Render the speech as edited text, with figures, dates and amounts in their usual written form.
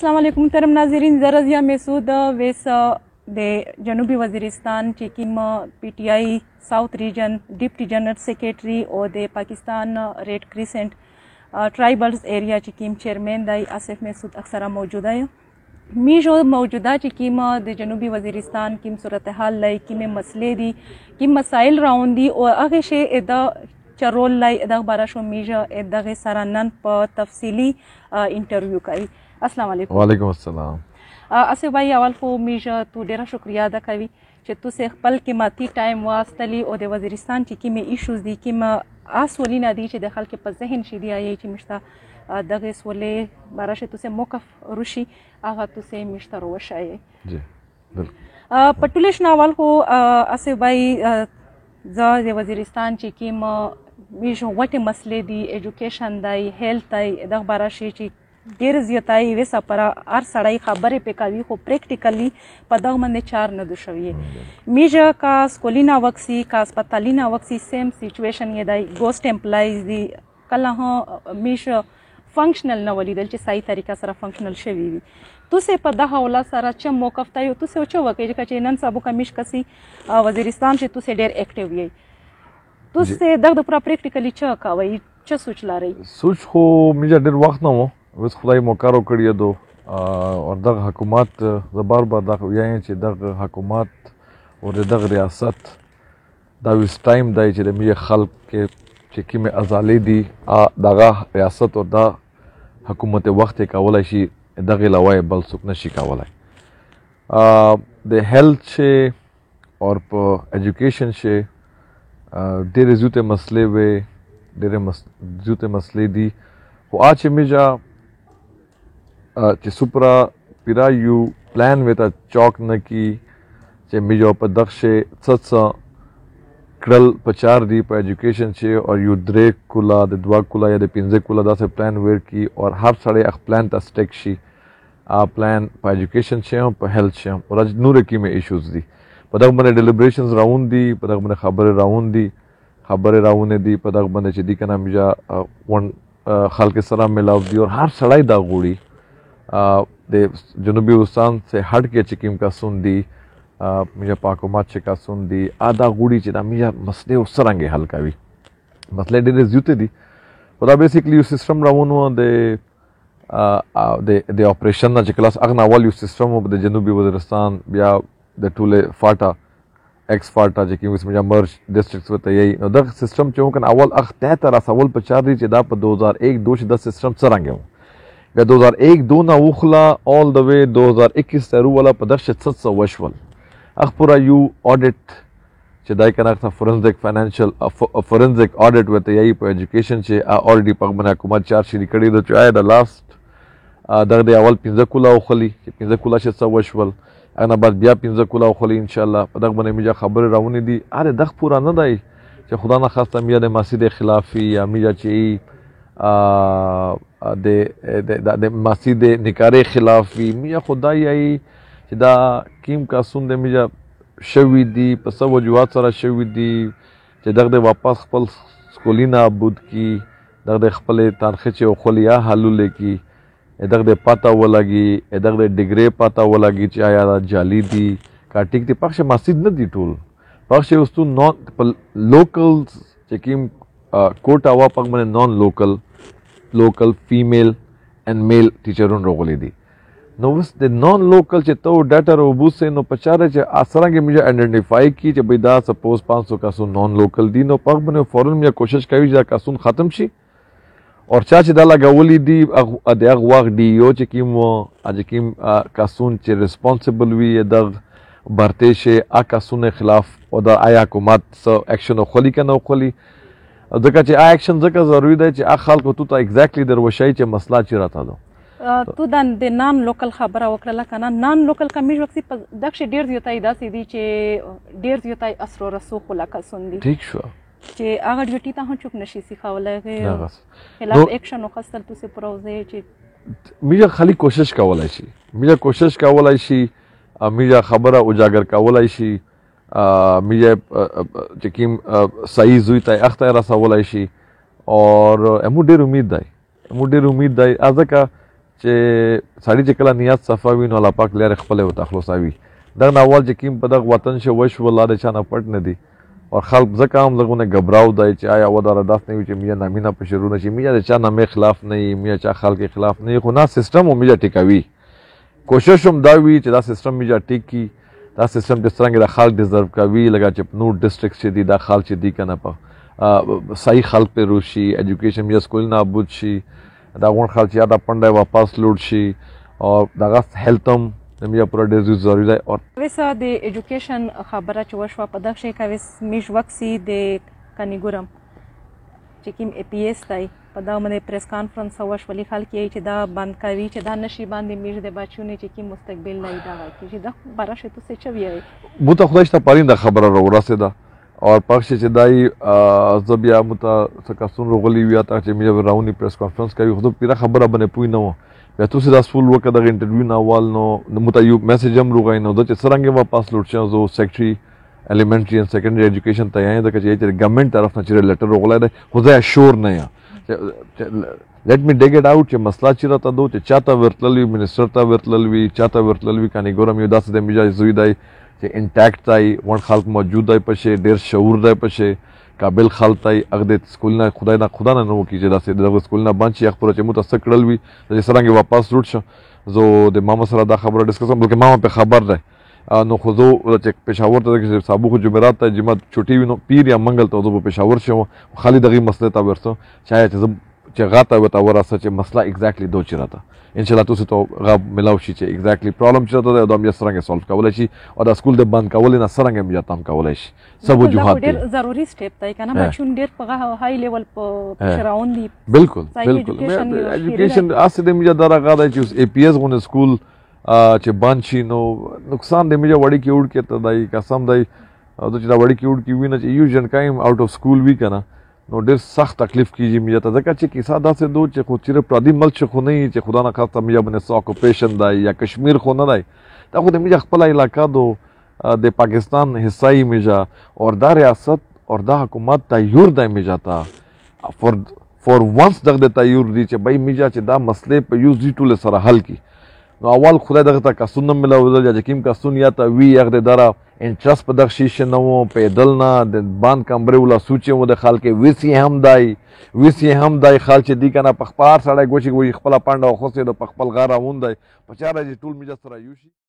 अस्सलाम वालेकुम मुहतरम नाज़रीन, ज़रा रज़िया मैसूद वेस د جنوبي وزیرستان چې کوم پی ټی آی ساوث ریجن ډیپټي جنرل سیکریټري او د پاکستان ریډ کریسنٹ ټرایبلز ایریا چې کوم چیرمن دی آصف مسعود اکثره موجوده یم میجو موجوده چې کوم د جنوبي وزیرستان کوم صورتحال لای کوم مسلې دي کوم مسائل راوندي او هغه شی د چرول لای د خبره شو میجو دغه سره نن په تفصیلی انټرویو کوي. السلام علیکم. وعلیکم السلام. اسه بھائی اول خو میجه تو ډیره شکریا ادا کوي چې تو سه خپل قیمتي ټایم واستلی او د وزیرستان چې کومه ایشوز دي کومه اسولینه دي چې د خلک په ذهن شې دی چې مشته دغه سولې براشه تو سه موقف روشي هغه تو سه مشته روشای جی بالکل پټولیش ناول خو اسه بھائی ز د وزیرستان چې کومه میجه وټه مسلې دي ایجوکیشن دی هیلث دی دغه براشه چې ډیر زیاتای وسه پر هر سړی خبرې پکاوي خو پریکټیکلی په دغه باندې چار نه دو شوی میجه کا سکولینا وکسی کا هسپتالینا وکسی سیم سچویشن یې دی ګوست امپلایز دی کله ها میجه فنکشنل نه ولیدل چې صحیح طریقه سره فنکشنل شوی وي تو سه په دغه ولا سره چې موقف ته تو سه چا وکړي چې نن سبو کمیش کسي وزیرستان چې تو سه ډیر اکټیو وي تو سه دغه پر پریکټیکلی چا کوي چې سوچ لري سوچ خو میجه ډیر وخت نه وس خدای موکارو کړی دو او دغه حکومت زبر بار دغه یعنی چې دغه حکومت او دغه ریاست دا وس ټایم دی چې د میه خلک چې کیمه ازالي دي دغه ریاست او د حکومت وخت کولای شي دغه لوای بل څوک نشي کولای د هیلث شي او په ایجوکیشن شي ډېر زیاته مسلې وي ډېر زیاته مسلې دي خو اچ میجا چې سپرا پیرا یو پلان وته چوک نه کی چې میجو په دغه څڅ کړل پچار دی په ایجوکیشن چې او یو درې کولا د دوا کولا یا د پنځه کولا داسې پلان ور کی او هر سړی خپل پلان ته سټیک شي پلان په ایجوکیشن شي او په هیلث شي او راج نور کې مې ایشوز دي په دغه باندې ډیلیبریشنز راوند دي په دغه باندې خبره راوند دي په دغه باندې چې دی کنه میجا ون خلک سره ملاو دي او هر سړی دا غوړي د جنوبی وزیرستان سے ہٹ کے چکیم کا سن دی میجا پاکومات چکا سن دی آدھا گوڑی چی دا میجا مسئلے اس سرانگے حل کاوی مسئلے ڈیرے زیوتے دی خدا بیسیکلی یو سسٹم راونو د آپریشن نا چکلاس اغنا اول یو سسٹم ہو د جنوبی وزیرستان بیا د ټوله فاٹا ایکس فاٹا چکیم اس میجا مرج ڈسٹرکٹس وتا یہی نو دغه سسٹم چون کن اول اخ ته تر اول پچار دی چې دا په 2001 2010 سسٹم سرانگے بیا 2001 نه وخلا all the way 2021 تر ولا په درشه 700 وشول اخ پورا یو اډیټ چې دای کنه تا فورنزیک فاینانشل فورنزیک اډیټ وته یی په ایجوکیشن چې اورډي په باندې حکومت چار شری کړی د چای د لاست د اول 15 کولا وخلی چې 15 کولا 600 وشول انا بعد بیا 15 کولا وخلی ان شاء الله په دغه باندې میجا خبر راونی دي اره دغه پورا نه دی چې خدا نه خاصه میا د مسجد خلافی یا میجا چې د مسجد نکاره خلاف وی میا خدای چې دا کیم کا سون د میجا شوی دی په سو وجوهات سره شوی دی چې دغه واپس خپل سکولینا بود کی دغه خپل تاریخ چې خلیا حلول کی دغه پتا ولګي دغه ډیګری پتا ولګي چې آیا جعلی دی کا ټیک دی پښه مسجد نه دی ټول پښه وستو نون لوکل چې کیم کوټا وا پک باندې نون لوکل فیمیل اینڈ میل ټیچرون راغلي دي نو وس د نون لوکل چې تو ډاټا روبوسه نو پچاره چې اثرانګه میجا آئیډنټیفای کی چې بيدا سپوز 500 کاسو نون لوکل دي نو پک باندې فورن میا کوشش کوي چې کاسون ختم شي او چا چې دا لګولې دي دغه وخت دی یو چې کیم کاسون چې ریسپانسیبل وي د برته شي کاسون خلاف او د آیا حکومت سو اکشن خلی کنه خلی ځکه چې اکشن ځکه ضروری دی چې خلکو ته ایگزیکټلی دروشي چې مسله چی راته دو تو د نان لوکل خبره وکړه کنه نان لوکل کمیج وکسي دغه ډیر زیاتای داسې دي چې ډیر زیاتای اثر رسوخ لکه سندي ټیک شو چې هغه ډیوټي ته هم چوک نشي سیخولای خلاف اکشن وخصل تو سه پروزه چې میجا خالی کوشش کولای شي میجا خبره اجاگر کولای شي میجا چکیم صحیح زوی ته اخته رسولای شي اور امو ډیر امید دی ازکه چې سړی چې کله نیت صفا وي نو الله پاک لارې خپلې ورته خلاصوي. دغه اول چې کوم په دغه وطن شو وشو الله د چا نه پټ نه دی او خلق ځکه هم لږونه ګبراو دی چې آیا وداره داس نه وي چې میا نامینه په شروع شي میا د چا نامې خلاف نه وي میا چا خلق خلاف نه وي خو نه سیستم هم میا ټیکوي. کوشش هم دا وي چې دا سیستم میا ټیک کی دا سیستم چې څنګه د خلک ډیزرو کوي لکه چې نور ډسټرکټ چې دي دا خلک چې دي که نه په صحیح خلک پې روشي ایجوکیشن میا سکول نابود شي دا غون خلک چې یا دا پنډی واپس لوټ شي او دغه هیلث هم میا پورا ډېر ضروري دی. او ویسه د ایجوکیشن خبره چې وشوه په دغه شی کې میش وکسي د کنیګورم چې کوم ای پی ایس دی په دغه باندې پریس کانفرنس وشو لیکل کیږي چې دا بند کوي چې دا نشي باندې میش د بچونو چې کوم مستقبل لري دغه چې دا برا شي ته څه ویي مو ته خدای ته پرینده خبره راورسېده او پخش چې دای زه بیا مو ته څه کسون راغلي وي تا چې مې راونی پریس کانفرنس کوي خو پیره خبره باندې پوه نه و بیا تاسو دا سول وکړه دغه انټرویو نه اول نو مو ته یو میسج هم راغی نو د چې څرنګه واپس لوټ شم زه سیکرټري elementary and secondary education ته یې د چې ګورنمنت طرف نه چې لیټر راغلی دی خو زه شور نه یم let me dig it out چې مسله چېرته ته دو چې چاته ورتلل وي منسټر ته ورتلل وي چاته ورتلل وي کنیګورم یو داسې د میجا زوی دی چې انټیکټ دی ون خلک موجود دی پشې ډېر شعور دی پشې قابل خلک دی هغه د سکول نه خدا نه وکړي چې داسې دغه سکول نه بند شي هغه پوره چې مو ته څه کړل وي چې څرنګه واپس لوټ شم زه د ماما سره دا خبره ډسکس کوم بلکې ماما په خبر دی نو خو زه چې پېښور ته چې سابو خو جمعرات ته جمعه چوټي وي نو پیر یا منګل ته زه په پېښور شم خالي دغه مسله ته ورسم شاید چې زه چې غاته ورته ورسه چې مسله ایگزیکټلی دو چېرته انشاءالله تاسو ته غا ملاو شي چې ایگزیکټلی پرابلم چېرته دی او دا بیا څرنګه سالو کولی شي او دا سکول د بند کولو نه څرنګه بیا تم کولی شي څه وجوهات دي ډېر ضروري سټیپ دی که نه بچون ډېر په های لیول په روان دي بالکل ایجوکیشن هسې د میجا دغه دی چې ای پی ایس غونې سکول چې بند شي نو نقصان د میجا وړي کې وړ کې ته دی قسم دی او چې دا وړي کې وړ کې وي نه چې یو جنکایم آوټ اف سکول وي که نه نو ډېر سخت تکلیف کیږي میجا ته ځکه چې کیسه داسې دو چې خو چېرې پردي ملک خو نه وي چې خدا نه خاصه میجا باندې څه اکوپیشن دی یا کشمیر خو نه دی دا خو د میجا خپله علاقه دو د پاکستان حصه یي میجا اور دا ریاست اور دا حکومت تیور دی میجا ته فور ونس دغه د تیور دی چې بای میجا چې دا مسلې په یو ځای ټولې سره حل کړي نو اول خدای دغه ته کسون نه ملاودل یا چې کوم کسون یا ته وي هغه د دره انټرست په دغه شیشه نه و پیدل نه د باند کمرې ولا سوچې و د خلک ویسي هم دی خال چې دی که نه په خپل سړی ګوشي خپله پانډه او خوسې د په خپل غار راوون دی په چاره چې ټول میجا سره یو شي